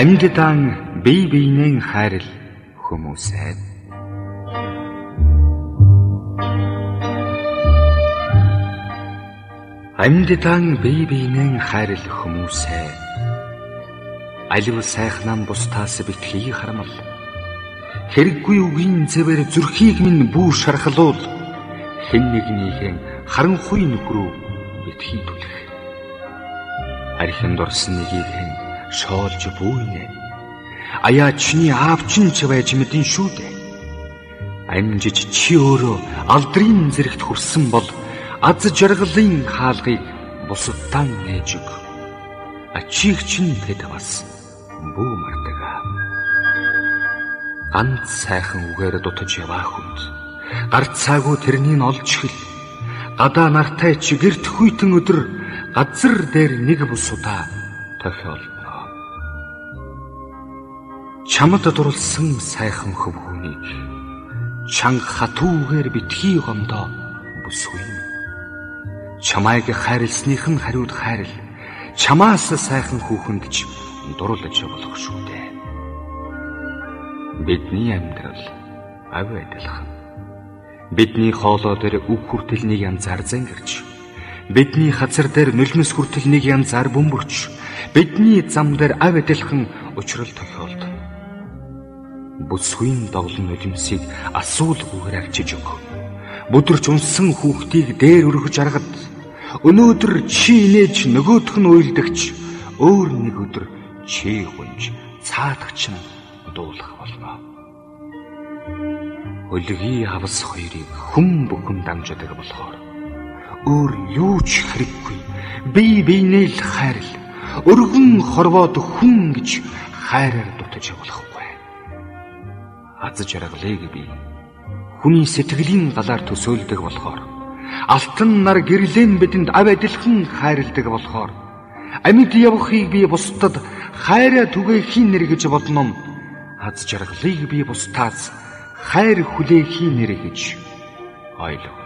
Амьддан бие биенээ хайрл хүмүүсээ. Амьддан бие биенээ хайрл хүмүүсээ. Алив сайхнан бусдаас битгий харамл. Хэрэггүй үгийн зэвэр зүрхийг минь бүү шархлуул. Хэн нэгнийхэн харанхуй нөхрөө битгий түлэх. Архинд орсон нэгийнхэн шоолж бүүнэ. Аяа чиний аав чинь ч байж мэдэн шүү дээ. Амжиж чи өөрөө алдрын зэрэгт хүрсэн бол аз жаргалын хаалгыг бусадтан нээж өг. Ачиг чинь тэд бас бүү мартага. Ганц сайхан үгээр дутаж яваа хүнд гарцаагүй тэрнийг олж хэл. Гадаа нартай чи гэрт хүйтэн өдөр газар дээр нэг бусудаа тохиолдно. Чамд дурлсан сайхан хөвгүүнийг чанга хатуугээр битгий гомдоо бүсгүй. Чамайг хайрлсных нь хариуд хайрл. Чамаас сайхан хүүхэнд ч дурлаж болох шүү дээ. Бидний амьдрал ав адилхан. Бидний хоолой дээр үг хүртэл нэг янзаар зангирч, бидний хазар дээр нулимс хүртэл нэг янзаар бөмбөрч, бидний зам дээр ав адилхан учрал тохиолд. Бүсгүйн доглон нулимсыг асуулгүйгээр авчиж өг. Бүдэрч унсан хүүхдийг дээр өргөж аргад. Өнөөдөр чи нээж нөгөөх нь уйлдагч, өөр нэг өдөр чи хүнж цаадагч нь дуулах болно. Өлгийн хавс хоёрыг хүм бүхэн дамждаг болохоор өөр юу ч хэрэггүй. Бие биенээ л хайрл. Өргөн хорвоод хүн гэж хайраар дутаж болохгүй. Аз жаргалыг би хүний сэтгэлийн галаар төсөөлдөг болохоор алтан нар гэрлэн бидэнд ав адилхан хайрладаг болохоор амьд явахыг би бусдад хайраа түгээхийн нэр гэж бодно. Аз жаргалыг би бусдаас хайр хүлээхийн нэр гэж ойлгоно.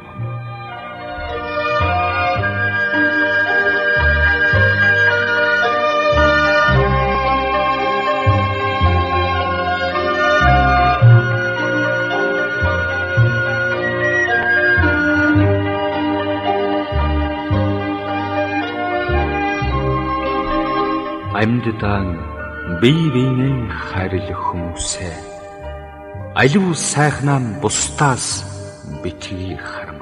Амьддан бие биенээ хайрлах хүмүүсээ алив сайхнаа бусдаас битгий харам.